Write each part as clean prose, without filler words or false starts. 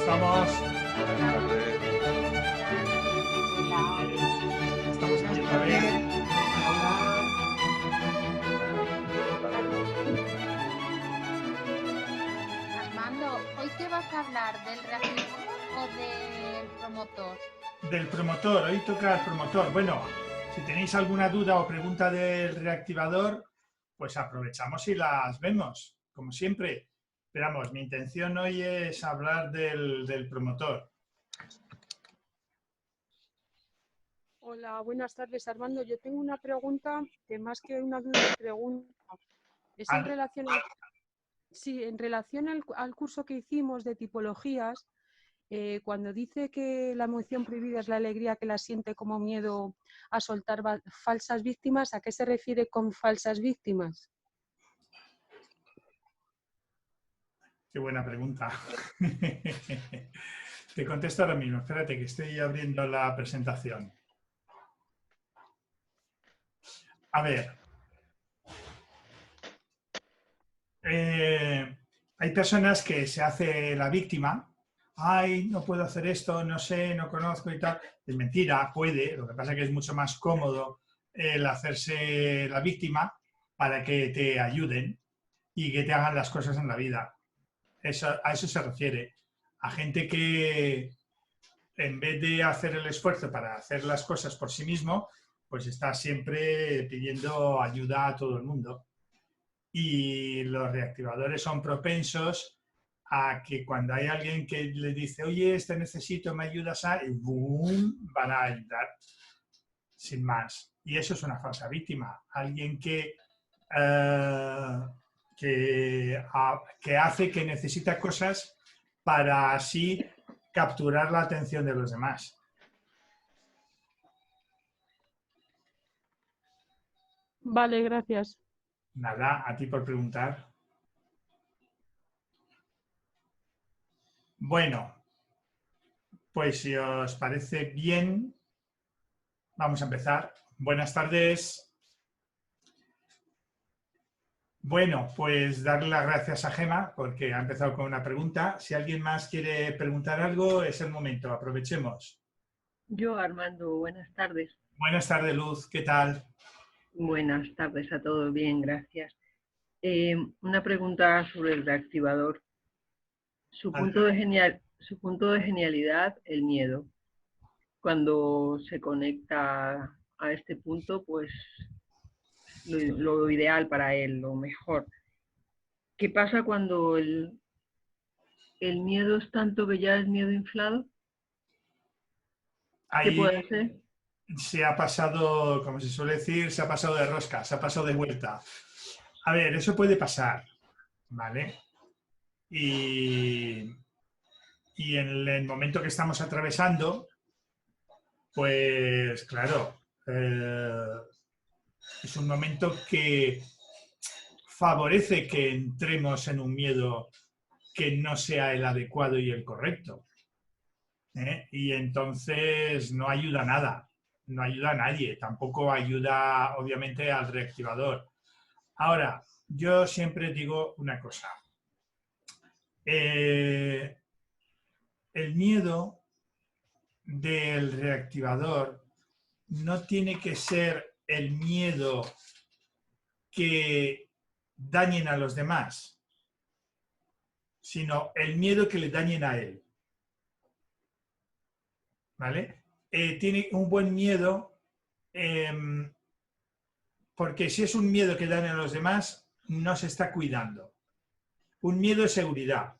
estamos? Hola. Estamos aquí otra vez. Armando, ¿hoy qué vas a hablar? ¿Del reactivador o del promotor? Del promotor, hoy toca el promotor. Bueno, si tenéis alguna duda o pregunta del reactivador, pues aprovechamos y las vemos, como siempre. Pero vamos, mi intención hoy es hablar del promotor. Hola, buenas tardes, Armando. Yo tengo una pregunta que más que una duda es pregunta. Es en relación, en relación al curso que hicimos de tipologías, cuando dice que la emoción prohibida es la alegría que la siente como miedo a soltar falsas víctimas, ¿a qué se refiere con falsas víctimas? Qué buena pregunta. Te contesto ahora mismo. Espérate que estoy abriendo la presentación. A ver. Hay personas que se hace la víctima. Ay, no puedo hacer esto, no sé, no conozco y tal. Es mentira, puede. Lo que pasa es que es mucho más cómodo el hacerse la víctima para que te ayuden y que te hagan las cosas en la vida. A eso se refiere. A gente que en vez de hacer el esfuerzo para hacer las cosas por sí mismo, pues está siempre pidiendo ayuda a todo el mundo. Y los reactivadores son propensos a que cuando hay alguien que le dice, oye, te necesito, me ayudas a... y boom, van a ayudar, sin más. Y eso es una falsa víctima. Alguien que hace que necesita cosas para así capturar la atención de los demás. Vale, gracias. Nada, a ti por preguntar. Bueno, pues si os parece bien, vamos a empezar. Buenas tardes. Bueno, pues darle las gracias a Gema porque ha empezado con una pregunta. Si alguien más quiere preguntar algo, es el momento, aprovechemos. Yo, Armando, buenas tardes. Buenas tardes, Luz, ¿qué tal? Buenas tardes a todos, bien, gracias. Una pregunta sobre el reactivador. Su punto de genialidad, el miedo. Cuando se conecta a este punto, pues lo ideal para él, lo mejor. ¿Qué pasa cuando el miedo es tanto que ya es miedo inflado? ¿Qué puede hacer? Se ha pasado, como se suele decir, se ha pasado de rosca, se ha pasado de vuelta. A ver, eso puede pasar, ¿vale? Y en el momento que estamos atravesando, pues claro, es un momento que favorece que entremos en un miedo que no sea el adecuado y el correcto. Y entonces no ayuda a nada, no ayuda a nadie, tampoco ayuda obviamente al reactivador. Ahora, yo siempre digo una cosa. El miedo del reactivador no tiene que ser el miedo que dañen a los demás, sino el miedo que le dañen a él. ¿Vale? Tiene un buen miedo porque si es un miedo que daña a los demás, no se está cuidando. Un miedo de seguridad.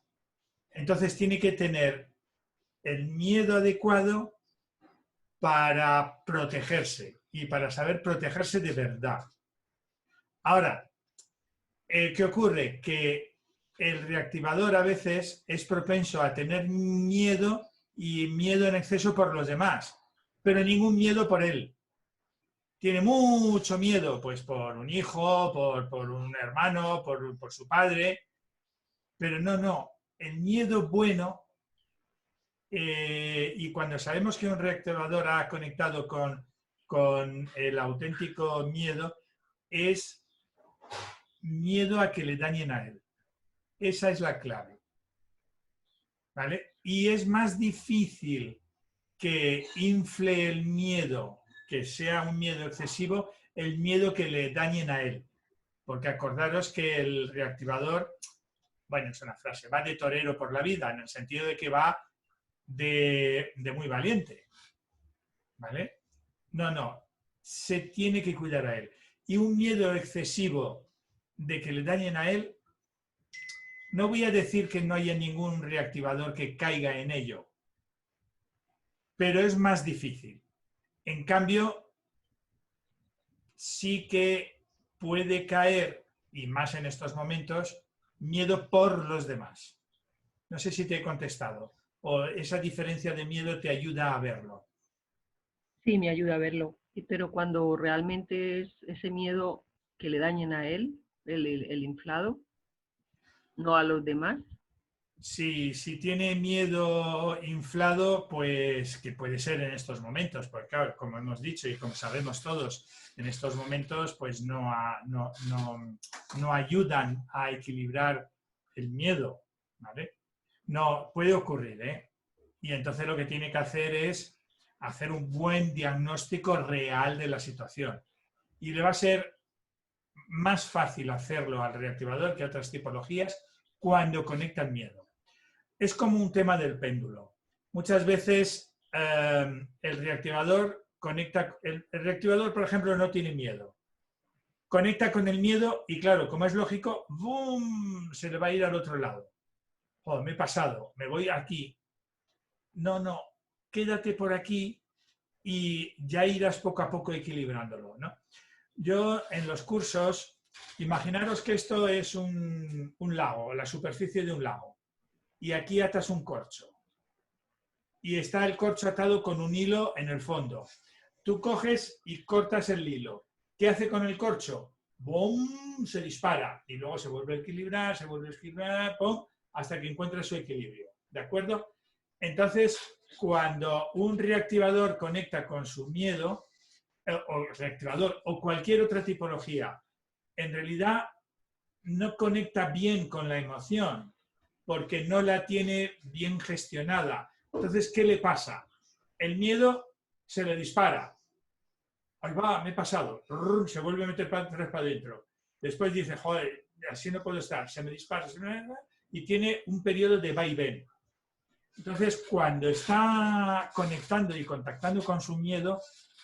Entonces tiene que tener el miedo adecuado para protegerse y para saber protegerse de verdad. Ahora, ¿qué ocurre? Que el reactivador a veces es propenso a tener miedo y miedo en exceso por los demás, pero ningún miedo por él. Tiene mucho miedo, pues por un hijo, por un hermano, por su padre, pero no. El miedo bueno, y cuando sabemos que un reactivador ha conectado con el auténtico miedo, es miedo a que le dañen a él. Esa es la clave. ¿Vale? y es más difícil que infle el miedo, que sea un miedo excesivo, el miedo que le dañen a él. Porque acordaros que el reactivador, bueno, es una frase, va de torero por la vida, en el sentido de que va de muy valiente, ¿vale? No, se tiene que cuidar a él. Y un miedo excesivo de que le dañen a él, no voy a decir que no haya ningún reactivador que caiga en ello, pero es más difícil. En cambio, sí que puede caer, y más en estos momentos, miedo por los demás. No sé si te he contestado, o esa diferencia de miedo te ayuda a verlo. Sí, me ayuda a verlo. Pero cuando realmente es ese miedo que le dañen a él, el inflado, no a los demás. Si tiene miedo inflado, pues que puede ser en estos momentos, porque claro, como hemos dicho y como sabemos todos, en estos momentos pues no ayudan a equilibrar el miedo, ¿vale? No, puede ocurrir, ¿eh? Y entonces lo que tiene que hacer es hacer un buen diagnóstico real de la situación. Y le va a ser más fácil hacerlo al reactivador que a otras tipologías cuando conecta el miedo. Es como un tema del péndulo. Muchas veces el reactivador conecta, el reactivador, por ejemplo, no tiene miedo. Conecta con el miedo y claro, como es lógico, ¡boom!, se le va a ir al otro lado. Oh, me he pasado, me voy aquí. No, quédate por aquí y ya irás poco a poco equilibrándolo, ¿no? Yo en los cursos, imaginaros que esto es un lago, la superficie de un lago, y aquí atas un corcho. Y está el corcho atado con un hilo en el fondo. Tú coges y cortas el hilo. ¿Qué hace con el corcho? ¡Bum! Se dispara y luego se vuelve a equilibrar, ¡pum!, hasta que encuentra su equilibrio. ¿De acuerdo? Entonces, cuando un reactivador conecta con su miedo, o reactivador o cualquier otra tipología, en realidad no conecta bien con la emoción porque no la tiene bien gestionada. Entonces, ¿qué le pasa? El miedo se le dispara. Ahí va, me he pasado. Se vuelve a meter para adentro. Después dice, joder, así no puedo estar. Se me dispara, y tiene un periodo de vaivén. Entonces, cuando está conectando y contactando con su miedo,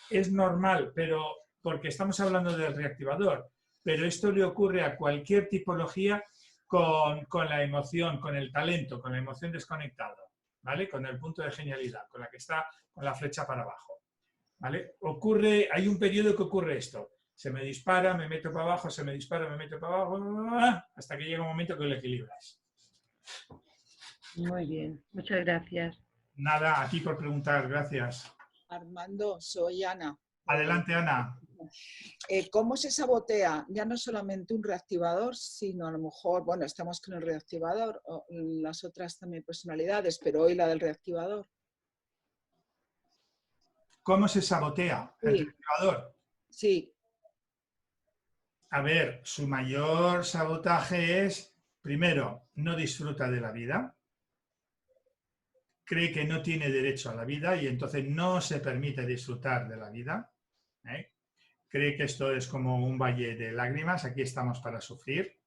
es normal, pero porque estamos hablando del reactivador, pero esto le ocurre a cualquier tipología con la emoción, con el talento, con la emoción desconectada, ¿vale? Con el punto de genialidad, con la que está con la flecha para abajo, ¿vale? Hay un periodo que ocurre esto. Se me dispara, me meto para abajo, se me dispara, me meto para abajo, hasta que llega un momento que lo equilibras. Muy bien, muchas gracias. Nada, a ti por preguntar, gracias. Armando, soy Ana. Adelante, Ana. ¿Cómo se sabotea ya no solamente un reactivador, sino a lo mejor, bueno, estamos con el reactivador, o las otras también personalidades, pero hoy la del reactivador? ¿Cómo se sabotea el Sí. reactivador? Sí, A ver, su mayor sabotaje es, primero, no disfruta de la vida, cree que no tiene derecho a la vida y entonces no se permite disfrutar de la vida, ¿eh? Cree que esto es como un valle de lágrimas, aquí estamos para sufrir.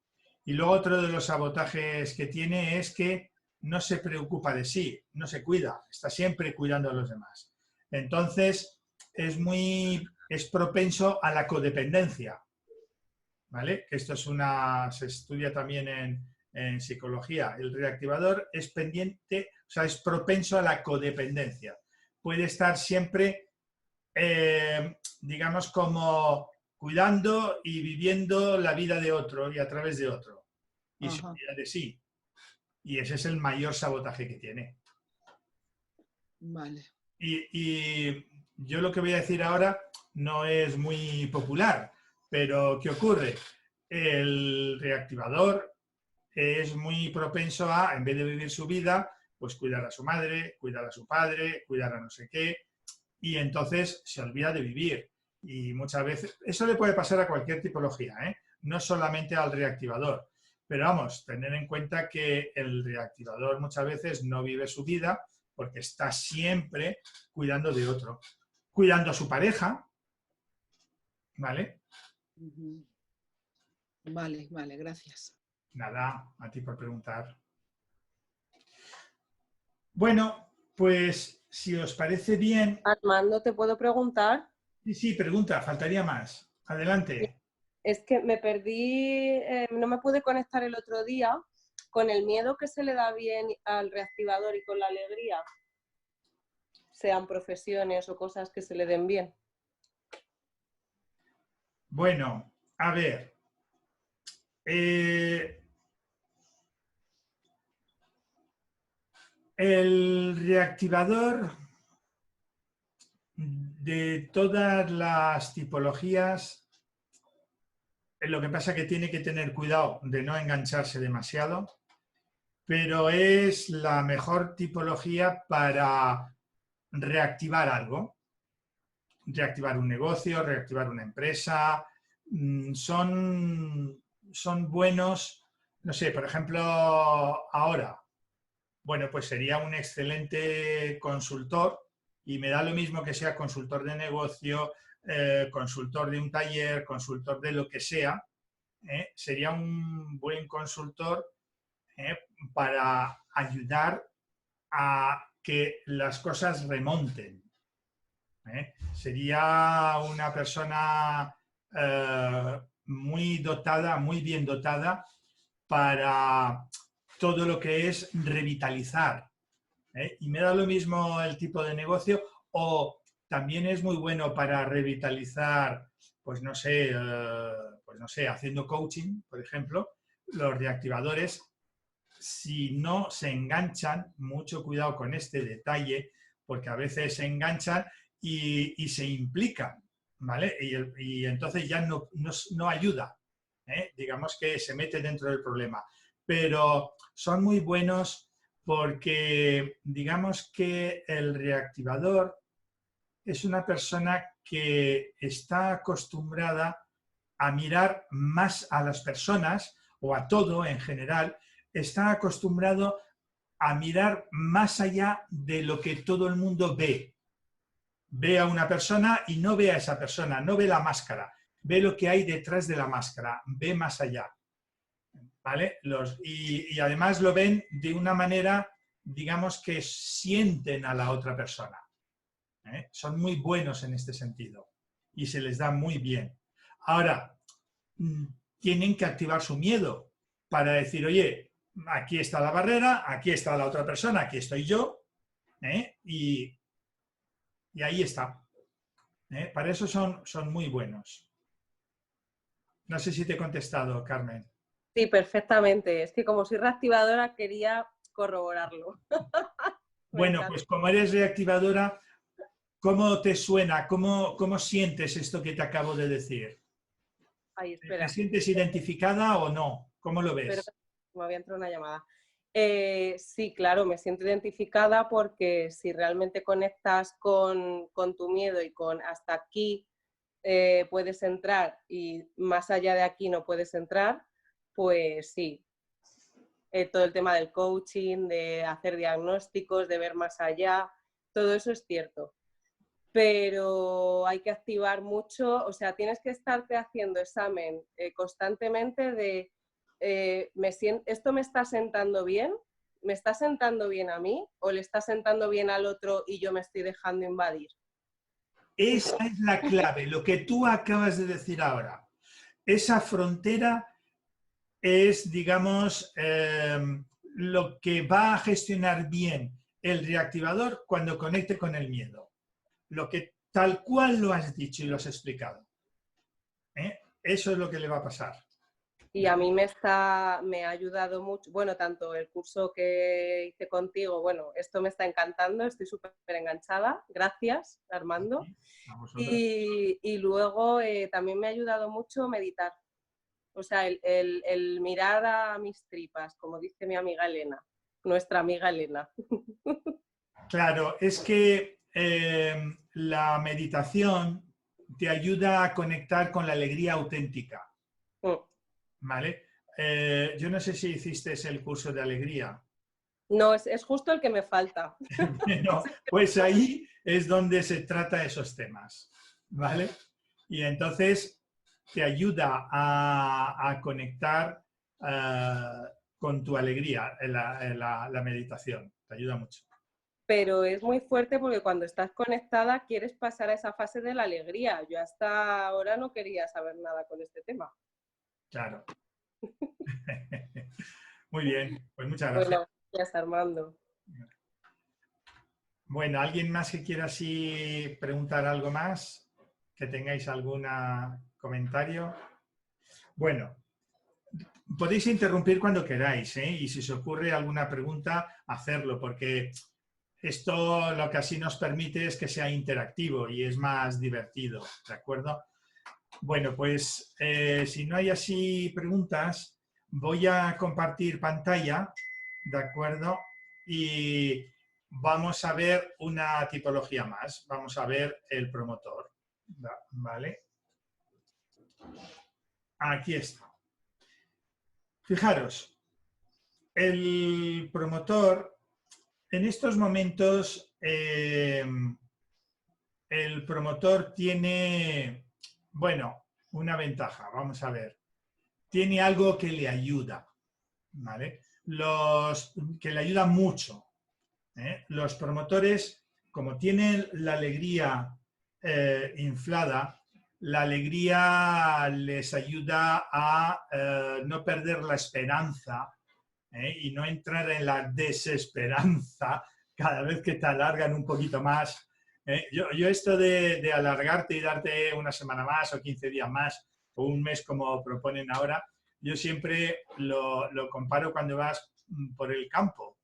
Y luego otro de los sabotajes que tiene es que no se preocupa de sí, no se cuida, está siempre cuidando a los demás. Entonces es propenso a la codependencia, ¿vale? Que esto se estudia también en psicología. El reactivador es pendiente, o sea, es propenso a la codependencia. Puede estar siempre, digamos, como cuidando y viviendo la vida de otro y a través de otro. Y se olvida de sí. Y ese es el mayor sabotaje que tiene. vale. Y yo lo que voy a decir ahora no es muy popular, pero ¿qué ocurre? El reactivador es muy propenso a, en vez de vivir su vida, pues cuidar a su madre, cuidar a su padre, cuidar a no sé qué, y entonces se olvida de vivir. Y muchas veces, eso le puede pasar a cualquier tipología, ¿eh? No solamente al reactivador. Pero vamos, tener en cuenta que el reactivador muchas veces no vive su vida porque está siempre cuidando de otro, cuidando a su pareja, ¿vale? Ujú. Vale, vale, gracias. Nada, a ti por preguntar. Bueno, pues si os parece bien... Armando, ¿te puedo preguntar? Sí, pregunta, faltaría más. Adelante. Es que me perdí, no me pude conectar el otro día con el miedo que se le da bien al reactivador y con la alegría, sean profesiones o cosas que se le den bien. Bueno, a ver. El reactivador de todas las tipologías, lo que pasa es que tiene que tener cuidado de no engancharse demasiado, pero es la mejor tipología para reactivar algo, reactivar un negocio, reactivar una empresa. Son buenos, no sé, por ejemplo, ahora, bueno, pues sería un excelente consultor y me da lo mismo que sea consultor de negocio, consultor de un taller, consultor de lo que sea, sería un buen consultor para ayudar a que las cosas remonten. Sería una persona muy dotada, muy bien dotada para todo lo que es revitalizar. Y me da lo mismo el tipo de negocio, o también es muy bueno para revitalizar, pues no sé, haciendo coaching, por ejemplo. Los reactivadores, si no se enganchan, mucho cuidado con este detalle, porque a veces se enganchan y se implican, ¿vale? Y entonces ya no ayuda, digamos que se mete dentro del problema. Pero son muy buenos porque digamos que el reactivador es una persona que está acostumbrada a mirar más a las personas o a todo en general, está acostumbrado a mirar más allá de lo que todo el mundo ve. Ve a una persona y no ve a esa persona, no ve la máscara, ve lo que hay detrás de la máscara, ve más allá. ¿Vale? Y además lo ven de una manera, digamos, que sienten a la otra persona. Son muy buenos en este sentido y se les da muy bien. Ahora, tienen que activar su miedo para decir, oye, aquí está la barrera, aquí está la otra persona, aquí estoy yo, y ahí está. Para eso son muy buenos. No sé si te he contestado, Carmen. Sí, perfectamente. Es que como soy reactivadora quería corroborarlo. Bueno, pues como eres reactivadora, ¿cómo te suena? ¿Cómo sientes esto que te acabo de decir? Ay, espera. ¿Te sientes identificada o no? ¿Cómo lo ves? Pero me había entrado una llamada. Sí, claro, me siento identificada porque si realmente conectas con tu miedo y con hasta aquí puedes entrar y más allá de aquí no puedes entrar, pues sí. Todo el tema del coaching, de hacer diagnósticos, de ver más allá, todo eso es cierto. Pero hay que activar mucho, o sea, tienes que estarte haciendo examen constantemente de ¿esto me está sentando bien? ¿Me está sentando bien a mí? ¿O le está sentando bien al otro y yo me estoy dejando invadir? Esa es la clave, lo que tú acabas de decir ahora. Esa frontera es, digamos, lo que va a gestionar bien el reactivador cuando conecte con el miedo. Lo que tal cual lo has dicho y lo has explicado. Eso es lo que le va a pasar. Y a mí me ha ayudado mucho, bueno, tanto el curso que hice contigo, bueno, esto me está encantando, estoy súper enganchada, gracias Armando. Y luego también me ha ayudado mucho meditar, o sea, el mirar a mis tripas, como dice mi amiga Elena, nuestra amiga Elena. Claro, es que la meditación te ayuda a conectar con la alegría auténtica. ¿Vale? yo no sé si hiciste el curso de alegría. No, es justo el que me falta. Bueno, pues ahí es donde se trata esos temas, ¿vale? Y entonces te ayuda a conectar con tu alegría en la meditación. Te ayuda mucho. Pero es muy fuerte porque cuando estás conectada quieres pasar a esa fase de la alegría. Yo hasta ahora no quería saber nada con este tema. Claro. Muy bien, pues muchas gracias. Bueno, gracias Armando. Bueno, ¿alguien más que quiera así preguntar algo más? ¿Que tengáis algún comentario? Bueno, podéis interrumpir cuando queráis, ¿eh? Y si os ocurre alguna pregunta, hacerlo, porque esto lo que así nos permite es que sea interactivo y es más divertido, ¿de acuerdo? Bueno, pues si no hay así preguntas, voy a compartir pantalla, ¿de acuerdo? Y vamos a ver una tipología más. Vamos a ver el promotor, ¿vale? Aquí está. Fijaros, el promotor, en estos momentos, el promotor tiene, bueno, una ventaja, vamos a ver. Tiene algo que le ayuda, ¿vale? Que le ayuda mucho. Los promotores, como tienen la alegría inflada, la alegría les ayuda a no perder la esperanza y no entrar en la desesperanza cada vez que te alargan un poquito más. Yo esto de alargarte y darte una semana más o 15 días más o un mes como proponen ahora, yo siempre lo comparo cuando vas por el campo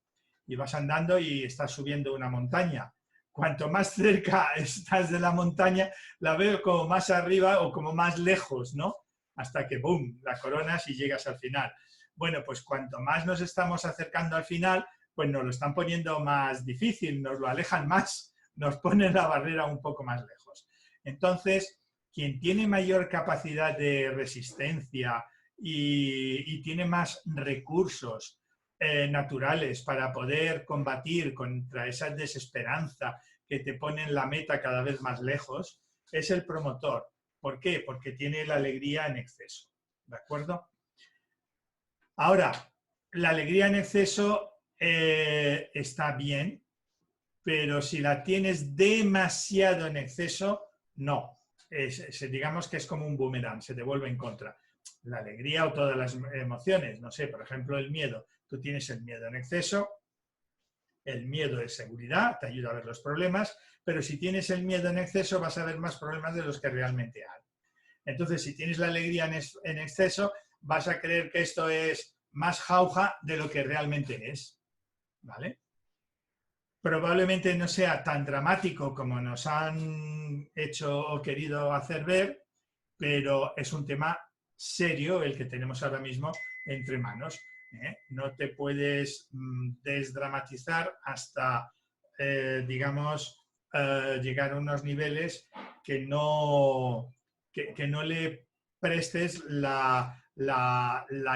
y vas andando y estás subiendo una montaña. Cuanto más cerca estás de la montaña, la veo como más arriba o como más lejos, ¿no? Hasta que, ¡boom!, la coronas y llegas al final. Bueno, pues cuanto más nos estamos acercando al final, pues nos lo están poniendo más difícil, nos lo alejan más, nos ponen la barrera un poco más lejos. Entonces, quien tiene mayor capacidad de resistencia y tiene más recursos naturales para poder combatir contra esa desesperanza que te pone en la meta cada vez más lejos, es el promotor. ¿Por qué? Porque tiene la alegría en exceso. ¿De acuerdo? Ahora, la alegría en exceso está bien, pero si la tienes demasiado en exceso, no. Digamos que es como un boomerang, se te vuelve en contra. La alegría o todas las emociones, no sé, por ejemplo, el miedo. Tú tienes el miedo en exceso, el miedo es seguridad, te ayuda a ver los problemas, pero si tienes el miedo en exceso vas a ver más problemas de los que realmente hay. Entonces, si tienes la alegría en exceso, vas a creer que esto es más jauja de lo que realmente es, ¿vale? Probablemente no sea tan dramático como nos han hecho o querido hacer ver, pero es un tema serio el que tenemos ahora mismo entre manos. No te puedes desdramatizar hasta, digamos, llegar a unos niveles que no le prestes la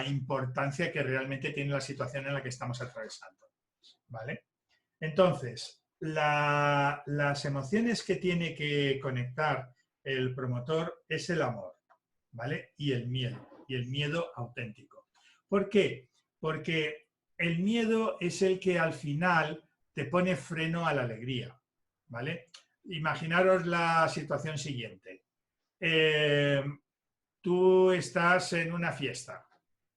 importancia que realmente tiene la situación en la que estamos atravesando, ¿vale? Entonces, las emociones que tiene que conectar el promotor es el amor, ¿vale? Y el miedo auténtico. ¿Por qué? Porque el miedo es el que al final te pone freno a la alegría, ¿vale? Imaginaros la situación siguiente. Tú estás en una fiesta,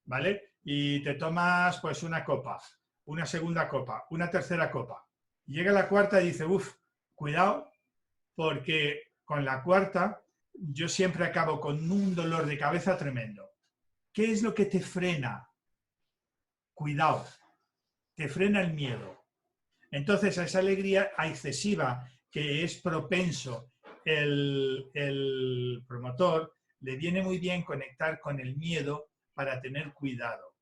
¿vale? Y te tomas pues una copa, una segunda copa, una tercera copa. Llega la cuarta y dice, uff, cuidado, porque con la cuarta yo siempre acabo con un dolor de cabeza tremendo. ¿Qué es lo que te frena? Cuidado, te frena el miedo. Entonces, a esa alegría excesiva que es propenso el promotor, le viene muy bien conectar con el miedo para tener cuidado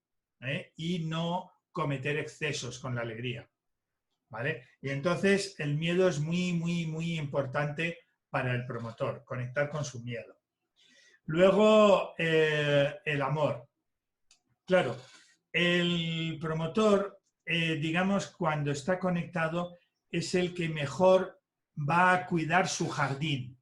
y no cometer excesos con la alegría, ¿vale? Y entonces el miedo es muy, muy, muy importante para el promotor, conectar con su miedo. Luego, el amor. Claro, el promotor, digamos, cuando está conectado, es el que mejor va a cuidar su jardín.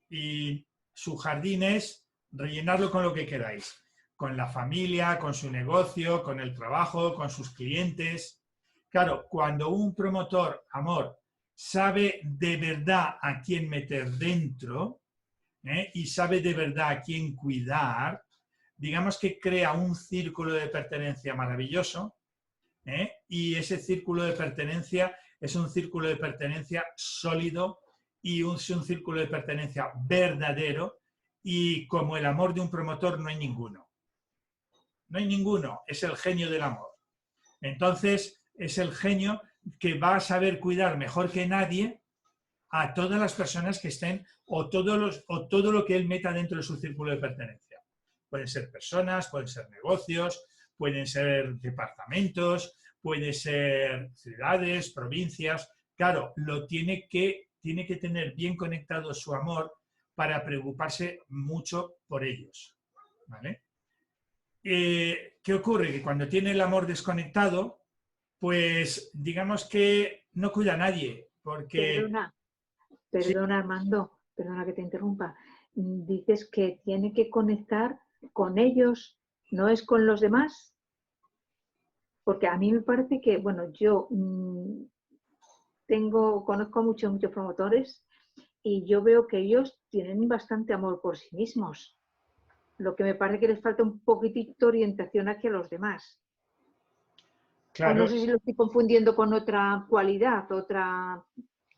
Y su jardín es rellenarlo con lo que queráis, con la familia, con su negocio, con el trabajo, con sus clientes. Claro, cuando un promotor, amor, sabe de verdad a quién meter dentro, y sabe de verdad a quién cuidar, digamos que crea un círculo de pertenencia maravilloso, y ese círculo de pertenencia es un círculo de pertenencia sólido y es un círculo de pertenencia verdadero, y como el amor de un promotor no hay ninguno. No hay ninguno, es el genio del amor. Entonces, es el genio que va a saber cuidar mejor que nadie a todas las personas que estén o todo lo que él meta dentro de su círculo de pertenencia. Pueden ser personas, pueden ser negocios, pueden ser departamentos, pueden ser ciudades, provincias. Claro, tiene que tener bien conectado su amor para preocuparse mucho por ellos. ¿Vale? ¿Qué ocurre? Que cuando tiene el amor desconectado, pues digamos que no cuida a nadie, porque... Perdona, Armando, perdona que te interrumpa. Dices que tiene que conectar con ellos, ¿no es con los demás? Porque a mí me parece que, bueno, yo conozco muchos promotores y yo veo que ellos tienen bastante amor por sí mismos. Lo que me parece que les falta un poquitito de orientación hacia los demás. Claro. O no sé si lo estoy confundiendo con otra cualidad, otra...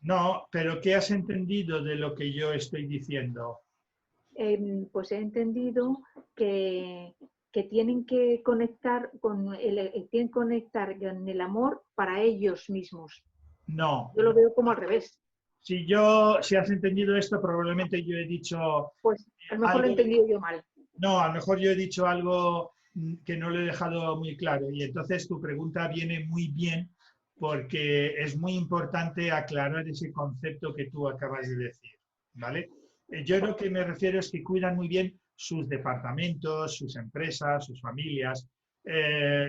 No, pero ¿qué has entendido de lo que yo estoy diciendo? Pues he entendido que tienen que conectar con el amor para ellos mismos. No. Yo lo veo como al revés. Si has entendido esto, probablemente yo he dicho... Pues a lo mejor lo he entendido yo mal. No, a lo mejor yo he dicho algo que no lo he dejado muy claro, y entonces tu pregunta viene muy bien porque es muy importante aclarar ese concepto que tú acabas de decir, ¿vale? Yo lo que me refiero es que cuidan muy bien sus departamentos, sus empresas, sus familias.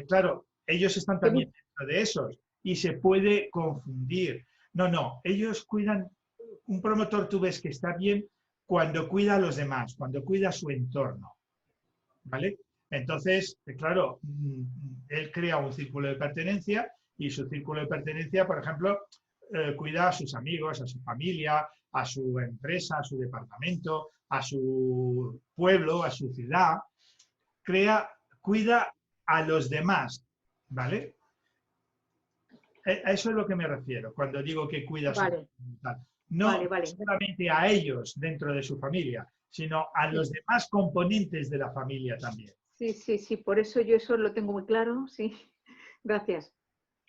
Claro, ellos están también dentro de esos y se puede confundir. No, ellos cuidan, un promotor tú ves que está bien cuando cuida a los demás, cuando cuida su entorno, ¿vale? Entonces, claro, él crea un círculo de pertenencia y su círculo de pertenencia, por ejemplo, cuida a sus amigos, a su familia, a su empresa, a su departamento, a su pueblo, a su ciudad. Cuida a los demás, ¿vale? A eso es lo que me refiero cuando digo que cuida a su familia. No solamente a ellos dentro de su familia, sino a los demás componentes de la familia también. Sí, por eso yo eso lo tengo muy claro, sí. Gracias.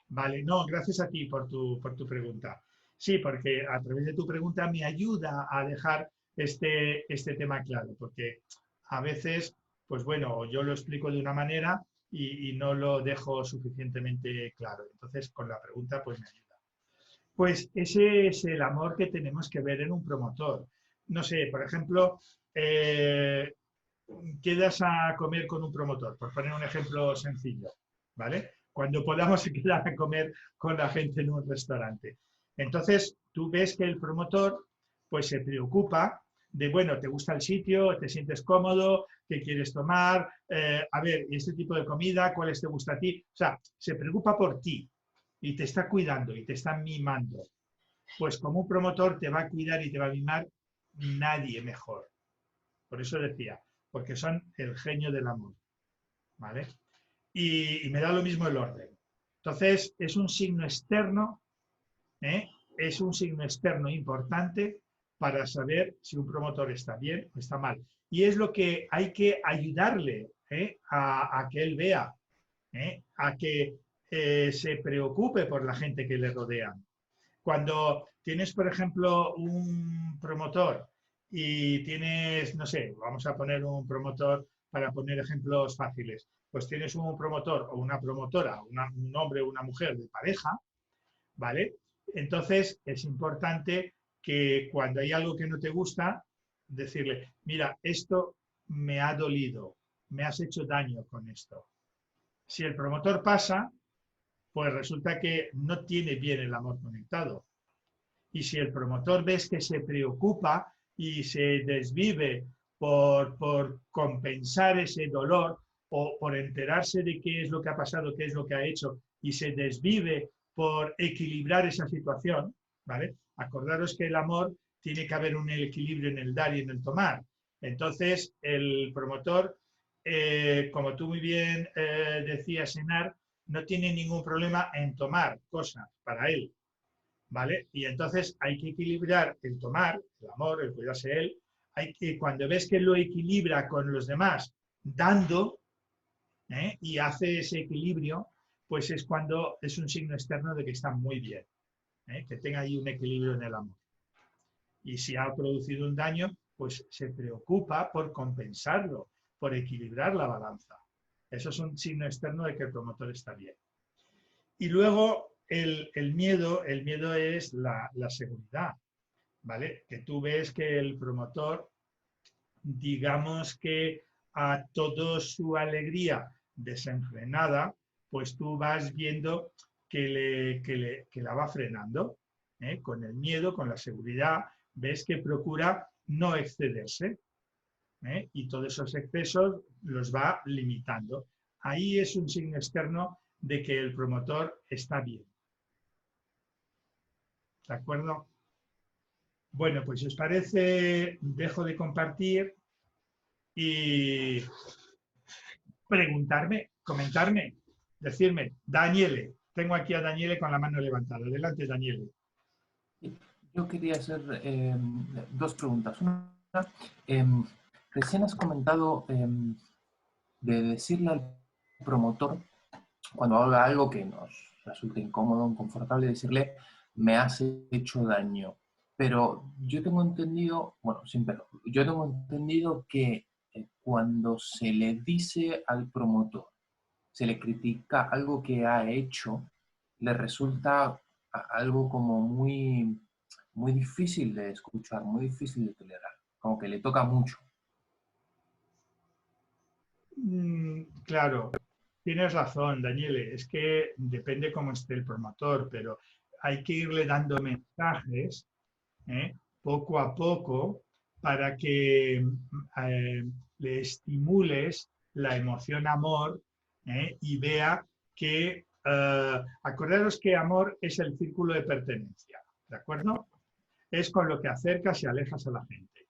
Vale, no, gracias a ti por tu pregunta. Sí, porque a través de tu pregunta me ayuda a dejar este tema claro, porque a veces, pues bueno, yo lo explico de una manera y no lo dejo suficientemente claro. Entonces, con la pregunta, pues me ayuda. Pues ese es el amor que tenemos que ver en un promotor. No sé, por ejemplo, quedas a comer con un promotor, por poner un ejemplo sencillo, ¿vale? Cuando podamos quedar a comer con la gente en un restaurante. Entonces, tú ves que el promotor pues se preocupa de, bueno, ¿te gusta el sitio? ¿Te sientes cómodo? ¿Qué quieres tomar? A ver, este tipo de comida, ¿cuáles te gusta a ti? O sea, se preocupa por ti y te está cuidando y te está mimando. Pues como un promotor te va a cuidar y te va a mimar nadie mejor. Por eso decía, porque son el genio del amor, ¿vale? Y me da lo mismo el orden. Entonces, es un signo externo, es un signo externo importante para saber si un promotor está bien o está mal. Y es lo que hay que ayudarle a que él vea, a que se preocupe por la gente que le rodea. Cuando tienes, por ejemplo, un promotor y tienes, no sé, vamos a poner un promotor para poner ejemplos fáciles, pues tienes un promotor o una promotora, un hombre o una mujer de pareja, ¿vale? Entonces es importante que cuando hay algo que no te gusta, decirle, mira, esto me ha dolido, me has hecho daño con esto. Si el promotor pasa, pues resulta que no tiene bien el amor conectado. Y si el promotor ves que se preocupa y se desvive por compensar ese dolor o por enterarse de qué es lo que ha pasado, qué es lo que ha hecho, y se desvive por equilibrar esa situación, ¿vale? Acordaros que el amor tiene que haber un equilibrio en el dar y en el tomar. Entonces, el promotor, como tú muy bien decías, Enar, no tiene ningún problema en tomar cosas para él, ¿vale? Y entonces hay que equilibrar el tomar, el amor, el cuidarse de él. Cuando ves que lo equilibra con los demás dando, y hace ese equilibrio, pues es cuando es un signo externo de que está muy bien, que tenga ahí un equilibrio en el amor. Y si ha producido un daño, pues se preocupa por compensarlo, por equilibrar la balanza. Eso es un signo externo de que el promotor está bien. Y luego el miedo es la seguridad, ¿vale? Que tú ves que el promotor, digamos que a toda su alegría desenfrenada, pues tú vas viendo que la va frenando, con el miedo, con la seguridad, ves que procura no excederse, y todos esos excesos los va limitando. Ahí es un signo externo de que el promotor está bien. ¿De acuerdo? Bueno, pues si os parece, dejo de compartir y preguntarme, comentarme, decirme, Daniele, tengo aquí a Daniele con la mano levantada. Adelante, Daniele. Yo quería hacer dos preguntas. Una, recién has comentado de decirle al promotor, cuando haga algo que nos resulte incómodo, inconfortable, decirle, me has hecho daño. Pero yo tengo entendido, bueno, sin pero, yo tengo entendido que cuando se le dice al promotor, se le critica algo que ha hecho, le resulta algo como muy difícil de escuchar, muy difícil de tolerar, como que le toca mucho. Claro, tienes razón, Daniele, es que depende cómo esté el promotor, pero hay que irle dando mensajes, poco a poco, para que le estimules la emoción amor, y vea que, acordaros que amor es el círculo de pertenencia, ¿de acuerdo? Es con lo que acercas y alejas a la gente.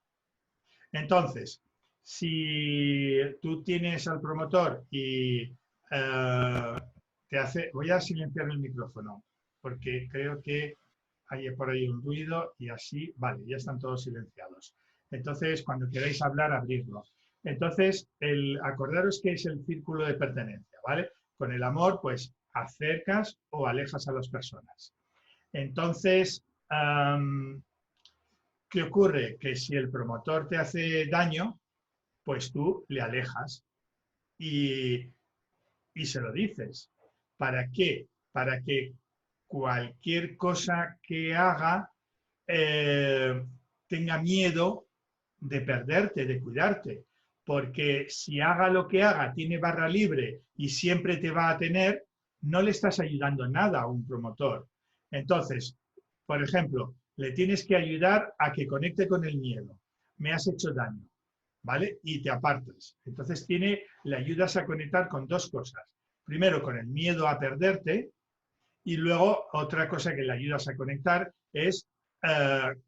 Entonces, si tú tienes al promotor y te hace... Voy a silenciar el micrófono, porque creo que hay por ahí un ruido y así, vale, ya están todos silenciados. Entonces, cuando queráis hablar, abrirlo. Entonces, acordaros que es el círculo de pertenencia, ¿vale? Con el amor, pues, acercas o alejas a las personas. Entonces, ¿qué ocurre? Que si el promotor te hace daño, pues tú le alejas y se lo dices. ¿Para qué? Para que cualquier cosa que haga tenga miedo de perderte, de cuidarte. Porque si haga lo que haga, tiene barra libre y siempre te va a tener, no le estás ayudando en nada a un promotor. Entonces, por ejemplo, le tienes que ayudar a que conecte con el miedo. Me has hecho daño, ¿vale? Y te apartas. Entonces le ayudas a conectar con dos cosas. Primero, con el miedo a perderte, y luego otra cosa que le ayudas a conectar es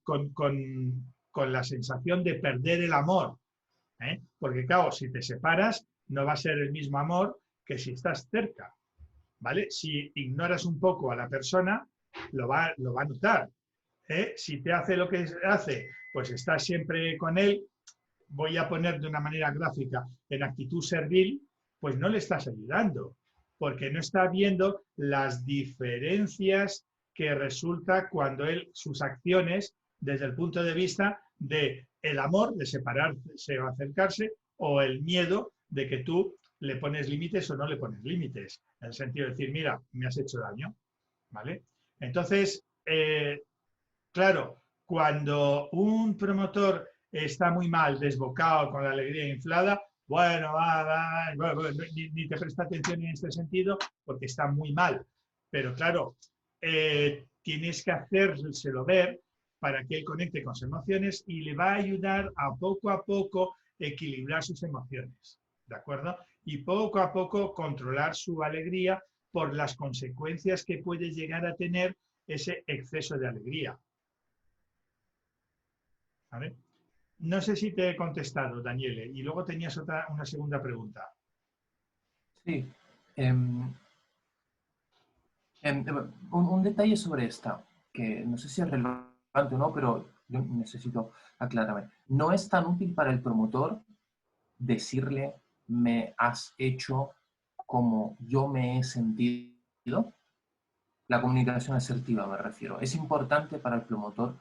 con la sensación de perder el amor. Porque claro, si te separas, no va a ser el mismo amor que si estás cerca, ¿vale? Si ignoras un poco a la persona, lo va a notar. Si te hace lo que hace, pues estás siempre con él, voy a poner de una manera gráfica, en actitud servil, pues no le estás ayudando, porque no está viendo las diferencias que resulta cuando sus acciones, desde el punto de vista de el amor, de separarse o acercarse, o el miedo de que tú le pones límites o no le pones límites, en el sentido de decir, mira, me has hecho daño, ¿vale? Entonces, claro, cuando un promotor está muy mal, desbocado, con la alegría inflada, bueno, bueno, ni te presta atención en este sentido porque está muy mal. Pero claro, tienes que hacérselo ver para que él conecte con sus emociones y le va a ayudar a poco equilibrar sus emociones, ¿de acuerdo? Y poco a poco controlar su alegría por las consecuencias que puede llegar a tener ese exceso de alegría. ¿Vale? No sé si te he contestado, Daniele, y luego tenías una segunda pregunta. Sí. Un detalle sobre esta, que no sé si es relevante o no, pero yo necesito aclararme. No es tan útil para el promotor decirle, me has hecho como yo me he sentido. La comunicación asertiva me refiero. Es importante para el promotor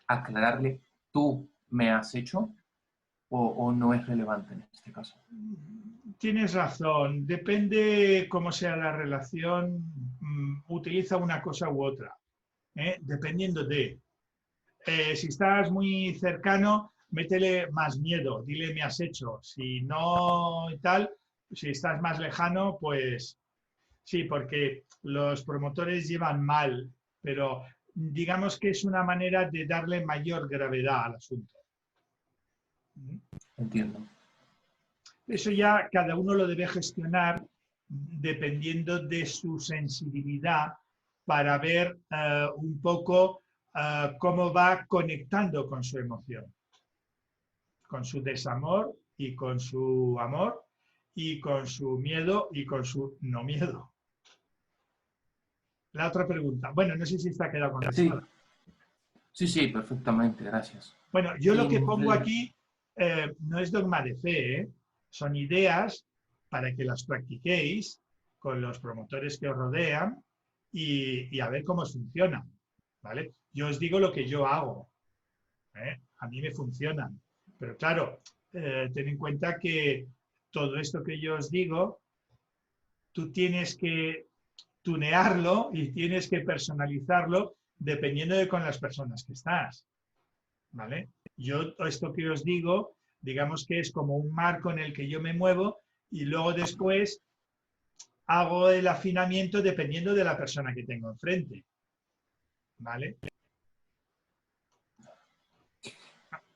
aclararle, tú me has hecho, o no es relevante en este caso. Tienes razón, depende cómo sea la relación, utiliza una cosa u otra, dependiendo de. Si estás muy cercano, métele más miedo, dile me has hecho. Si no y tal, si estás más lejano, pues sí, porque los promotores llevan mal, pero digamos que es una manera de darle mayor gravedad al asunto. Entiendo. Eso ya cada uno lo debe gestionar dependiendo de su sensibilidad para ver un poco cómo va conectando con su emoción, con su desamor y con su amor y con su miedo y con su no miedo. La otra pregunta. Bueno, no sé si está quedado contestada. Sí, perfectamente, gracias. Bueno, yo lo que pongo aquí no es dogma de fe, son ideas para que las practiquéis con los promotores que os rodean y a ver cómo funcionan, ¿vale? Yo os digo lo que yo hago, a mí me funcionan, pero claro, ten en cuenta que todo esto que yo os digo, tú tienes que tunearlo y tienes que personalizarlo dependiendo de con las personas que estás, ¿vale? Yo esto que os digo, digamos que es como un marco en el que yo me muevo y luego después hago el afinamiento dependiendo de la persona que tengo enfrente, ¿vale?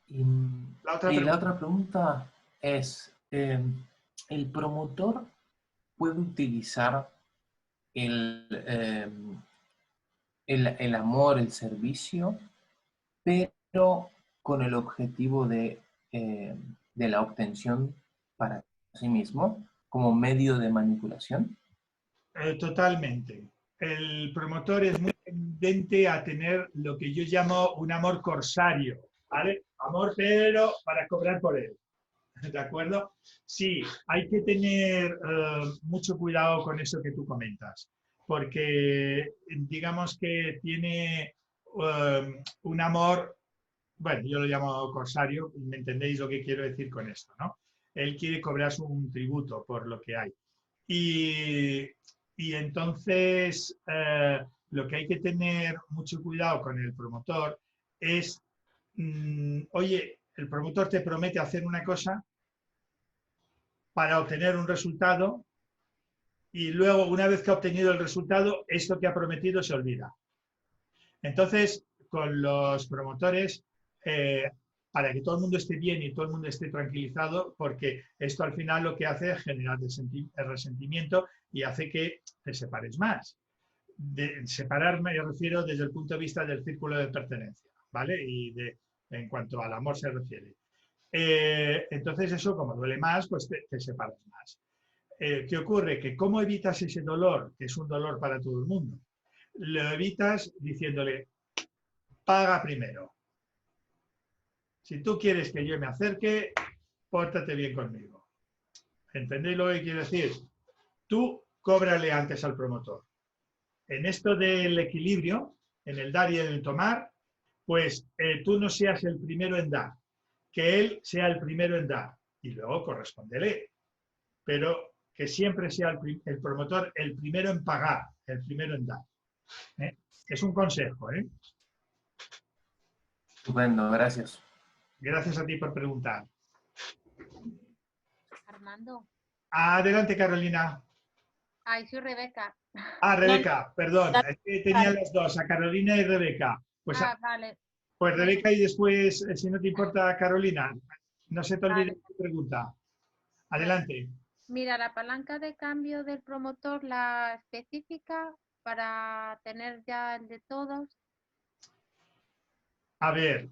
Y la otra pregunta es, ¿el promotor puede utilizar el amor, el servicio, pero con el objetivo de la obtención para sí mismo, como medio de manipulación? Totalmente. El promotor es muy tendente a tener lo que yo llamo un amor corsario, ¿vale? Amor, pero para cobrar por él. ¿De acuerdo? Sí, hay que tener mucho cuidado con eso que tú comentas, porque digamos que tiene un amor, bueno, yo lo llamo corsario, me entendéis lo que quiero decir con esto, ¿no? Él quiere cobrarse un tributo por lo que hay. Y entonces lo que hay que tener mucho cuidado con el promotor es, oye, el promotor te promete hacer una cosa para obtener un resultado y luego, una vez que ha obtenido el resultado, esto que ha prometido se olvida. Entonces, con los promotores, para que todo el mundo esté bien y todo el mundo esté tranquilizado, porque esto al final lo que hace es generar resentimiento y hace que te separes más. De separar me refiero desde el punto de vista del círculo de pertenencia, ¿vale? Y en cuanto al amor se refiere. Entonces eso, como duele más, pues te separas más. ¿Qué ocurre? Que ¿cómo evitas ese dolor, que es un dolor para todo el mundo? Lo evitas diciéndole, paga primero. Si tú quieres que yo me acerque, pórtate bien conmigo. ¿Entendéis lo que quiero decir? Tú cóbrale antes al promotor. En esto del equilibrio, en el dar y en el tomar, pues tú no seas el primero en dar, que él sea el primero en dar y luego correspóndele. Pero que siempre sea el promotor el primero en pagar, el primero en dar. Es un consejo. Estupendo, gracias. Gracias a ti por preguntar. Armando. Adelante, Carolina. Ay, soy Rebeca. Rebeca, perdón. Es que tenía las dos, a Carolina y Rebeca. Pues, Vale. pues Rebeca y después, si no te importa, Carolina, no se te olvide Vale. tu pregunta. Adelante. Mira, la palanca de cambio del promotor, la específica para tener ya el de todos. A ver,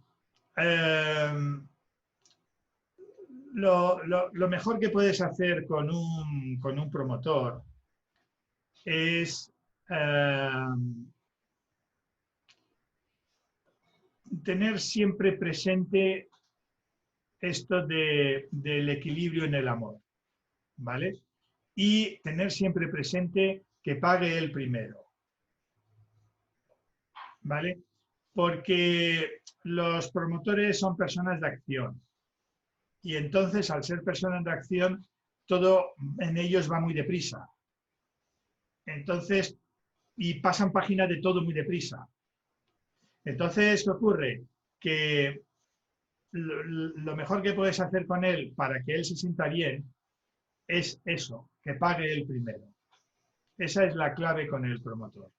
lo mejor que puedes hacer con un promotor es tener siempre presente esto del equilibrio en el amor, ¿vale? Y tener siempre presente que pague él primero, ¿vale? Porque los promotores son personas de acción y entonces al ser personas de acción todo en ellos va muy deprisa. Entonces, y pasan página de todo muy deprisa. Entonces, ¿qué ocurre? Que lo mejor que puedes hacer con él para que él se sienta bien es eso, que pague él primero. Esa es la clave con el promotor.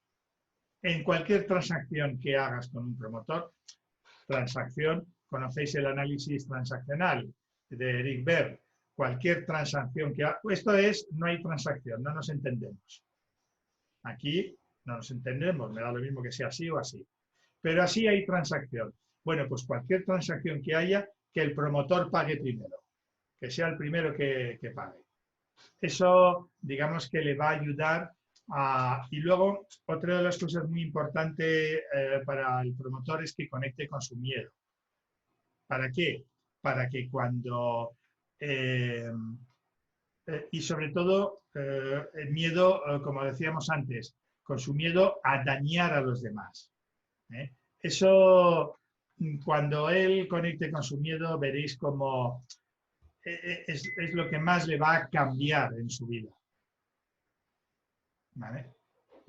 En cualquier transacción que hagas con un promotor, transacción, conocéis el análisis transaccional de Eric Berne, cualquier transacción que haga, esto es, no hay transacción, no nos entendemos. Aquí no nos entendemos, me da lo mismo que sea así o así. Pero así hay transacción. Bueno, pues cualquier transacción que haya, que el promotor pague primero, que sea el primero que pague. Eso, digamos que le va a ayudar a... Y luego, otra de las cosas muy importantes para el promotor es que conecte con su miedo. ¿Para qué? Para que cuando... y sobre todo, el miedo, como decíamos antes, con su miedo a dañar a los demás. Eso, cuando él conecte con su miedo, veréis como es lo que más le va a cambiar en su vida. ¿Vale?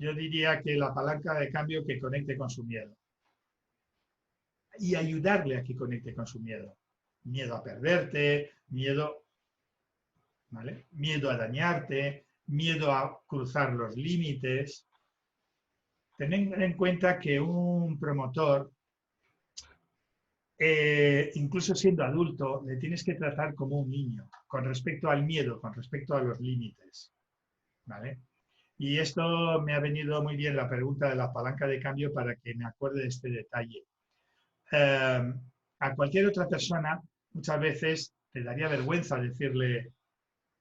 Yo diría que la palanca de cambio que conecte con su miedo. Y ayudarle a que conecte con su miedo. Miedo a perderte, miedo, ¿vale? Miedo a dañarte, miedo a cruzar los límites. Tened en cuenta que un promotor, incluso siendo adulto, le tienes que tratar como un niño, con respecto al miedo, con respecto a los límites. ¿Vale? Y esto me ha venido muy bien la pregunta de la palanca de cambio para que me acuerde de este detalle. A cualquier otra persona muchas veces te daría vergüenza decirle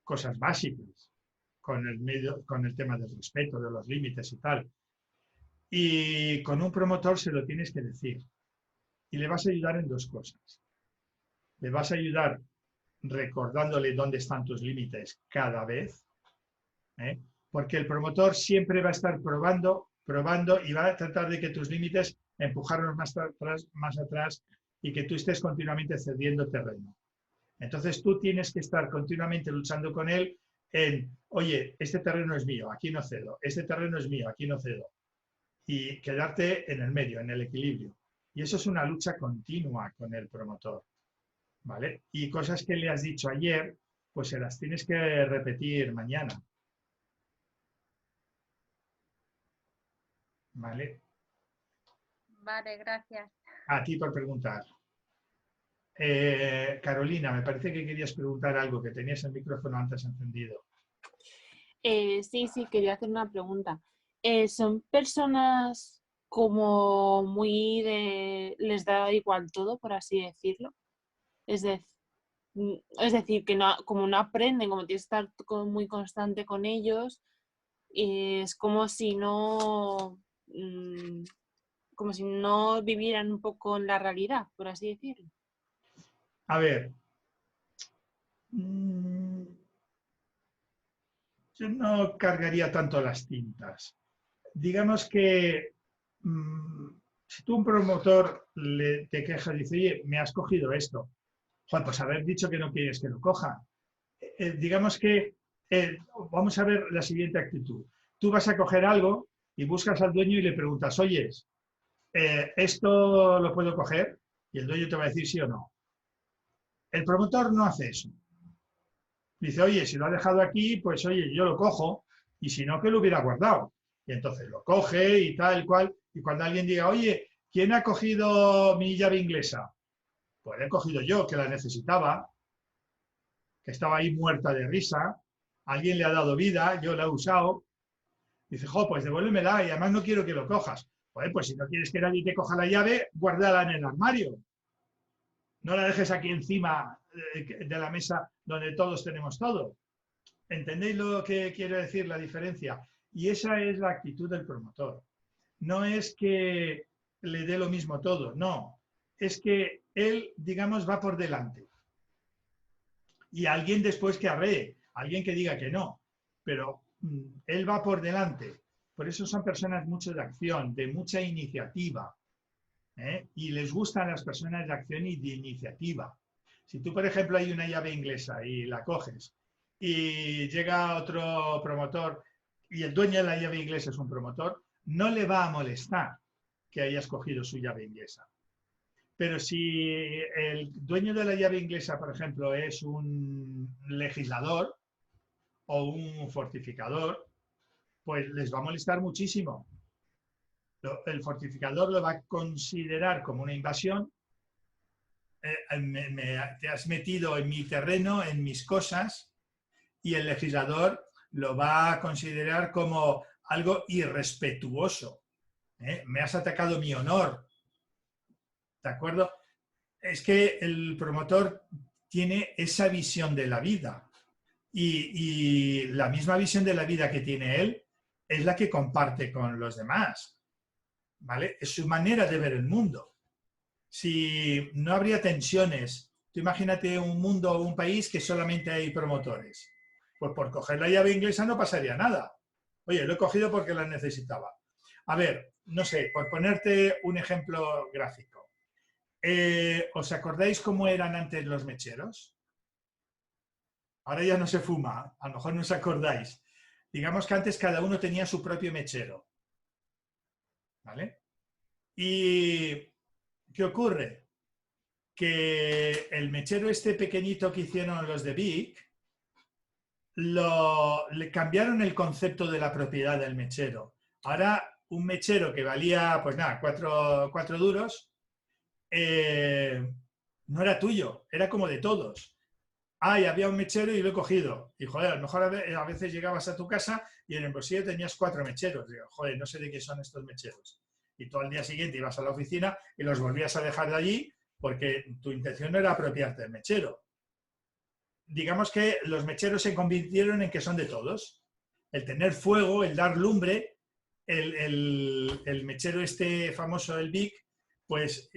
cosas básicas con el tema del respeto, de los límites y tal. Y con un promotor se lo tienes que decir. Y le vas a ayudar en dos cosas. Le vas a ayudar recordándole dónde están tus límites cada vez, porque el promotor siempre va a estar probando y va a tratar de que tus límites empujarlos más atrás y que tú estés continuamente cediendo terreno. Entonces tú tienes que estar continuamente luchando con él en, oye, este terreno es mío, aquí no cedo, este terreno es mío, aquí no cedo. Y quedarte en el medio, en el equilibrio. Y eso es una lucha continua con el promotor, ¿vale? Y cosas que le has dicho ayer, pues se las tienes que repetir mañana. ¿Vale? Vale, gracias. A ti por preguntar. Carolina, me parece que querías preguntar algo, que tenías el micrófono antes encendido. Sí, quería hacer una pregunta. ¿Son personas como muy de... les da igual todo, por así decirlo? Es decir, que no, como no aprenden, como tienes que estar muy constante con ellos, es como si no vivieran un poco en la realidad, por así decirlo. A ver, yo no cargaría tanto las tintas. Digamos que si tú un promotor te quejas y dice, oye, me has cogido esto, joder, pues haber dicho que no quieres que lo coja. Digamos que vamos a ver la siguiente actitud. Tú vas a coger algo y buscas al dueño y le preguntas, oye, ¿esto lo puedo coger? Y el dueño te va a decir sí o no. El promotor no hace eso. Dice, oye, si lo ha dejado aquí, pues oye, yo lo cojo, y si no, que lo hubiera guardado. Y entonces lo coge y tal cual, y cuando alguien diga, oye, ¿quién ha cogido mi llave inglesa? Pues la he cogido yo, que la necesitaba, que estaba ahí muerta de risa, alguien le ha dado vida, yo la he usado. Dice, jo, pues devuélvemela y además no quiero que lo cojas. Joder, pues si no quieres que nadie te coja la llave, guárdala en el armario. No la dejes aquí encima de la mesa donde todos tenemos todo. ¿Entendéis lo que quiero decir, la diferencia? Y esa es la actitud del promotor. No es que le dé lo mismo todo, no. Es que él, digamos, va por delante. Y alguien después que arree, alguien que diga que no. Pero él va por delante. Por eso son personas mucho de acción, de mucha iniciativa. Y les gustan las personas de acción y de iniciativa. Si tú, por ejemplo, hay una llave inglesa y la coges y llega otro promotor y el dueño de la llave inglesa es un promotor, no le va a molestar que hayas cogido su llave inglesa. Pero si el dueño de la llave inglesa, por ejemplo, es un legislador o un fortificador, pues les va a molestar muchísimo. El fortificador lo va a considerar como una invasión. Te has metido en mi terreno, en mis cosas, y el legislador lo va a considerar como algo irrespetuoso. Me has atacado mi honor. ¿De acuerdo? Es que el promotor tiene esa visión de la vida y la misma visión de la vida que tiene él es la que comparte con los demás. ¿Vale? Es su manera de ver el mundo. Si no habría tensiones, tú imagínate un mundo o un país que solamente hay promotores. Pues por coger la llave inglesa no pasaría nada. Oye, lo he cogido porque la necesitaba. A ver, no sé, por ponerte un ejemplo gráfico. ¿Os acordáis cómo eran antes los mecheros? Ahora ya no se fuma, a lo mejor no os acordáis. Digamos que antes cada uno tenía su propio mechero. ¿Vale? ¿Y qué ocurre? Que el mechero este pequeñito que hicieron los de Vic, le cambiaron el concepto de la propiedad del mechero. Ahora un mechero que valía, pues nada, 4 duros, no era tuyo, era como de todos. Y había un mechero y lo he cogido. Y joder, a lo mejor a veces llegabas a tu casa y en el bolsillo tenías 4 mecheros. Digo, joder, no sé de qué son estos mecheros. Y tú al día siguiente ibas a la oficina y los volvías a dejar de allí porque tu intención no era apropiarte del mechero. Digamos que los mecheros se convirtieron en que son de todos. El tener fuego, el dar lumbre, el mechero este famoso, el Vic, pues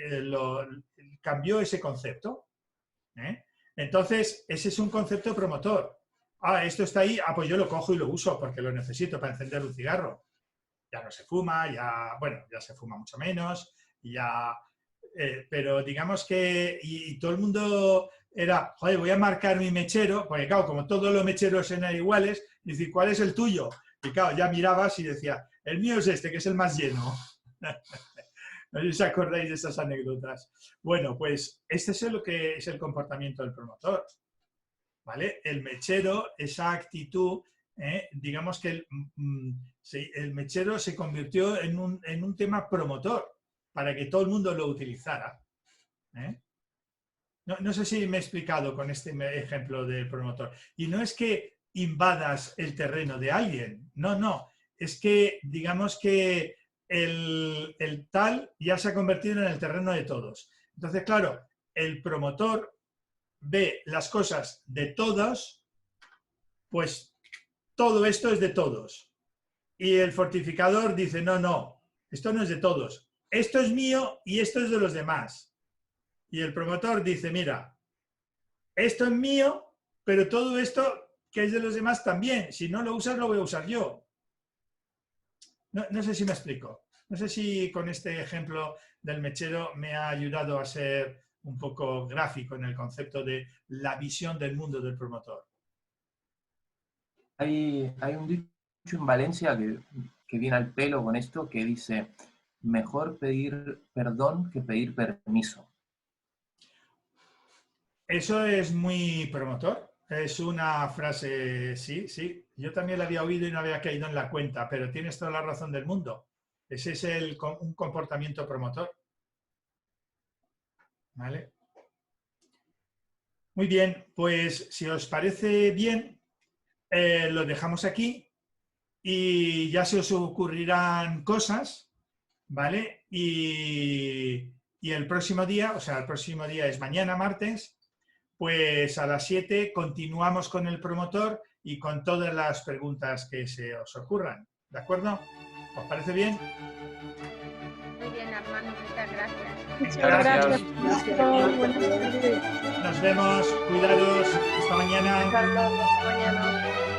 cambió ese concepto. Entonces, ese es un concepto promotor. Esto está ahí, pues yo lo cojo y lo uso porque lo necesito para encender un cigarro. Ya no se fuma, ya se fuma mucho menos, pero digamos que, y todo el mundo era, joder, voy a marcar mi mechero, porque claro, como todos los mecheros eran iguales, y decir, ¿cuál es el tuyo? Y claro, ya mirabas y decía, el mío es este, que es el más lleno. No sé si os acordáis de esas anécdotas. Bueno, pues este es lo que es el comportamiento del promotor, ¿vale? El mechero, esa actitud, digamos que el mechero se convirtió en un tema promotor para que todo el mundo lo utilizara. No sé si me he explicado con este ejemplo del promotor. Y no es que invadas el terreno de alguien, no. Es que digamos que el tal ya se ha convertido en el terreno de todos. Entonces, claro, el promotor ve las cosas de todos, pues todo esto es de todos. Y el fortificador dice, no, esto no es de todos. Esto es mío y esto es de los demás. Y el promotor dice, mira, esto es mío, pero todo esto que es de los demás también. Si no lo usas, lo voy a usar yo. No sé si me explico. No sé si con este ejemplo del mechero me ha ayudado a ser un poco gráfico en el concepto de la visión del mundo del promotor. Hay un dicho en Valencia que viene al pelo con esto, que dice, mejor pedir perdón que pedir permiso. Eso es muy promotor. Es una frase, sí, sí. Yo también la había oído y no había caído en la cuenta, pero tienes toda la razón del mundo. Ese es un comportamiento promotor. ¿Vale? Muy bien, pues si os parece bien, lo dejamos aquí y ya se os ocurrirán cosas, ¿vale? Y el próximo día, o sea, el próximo día es mañana, martes, pues a las 7 continuamos con el promotor y con todas las preguntas que se os ocurran, ¿de acuerdo? ¿Os parece bien? Muy bien, Armando, muchas gracias. Muchas Gracias. gracias. Buenas tardes. Nos vemos, cuidados, hasta mañana. Hasta luego, mañana.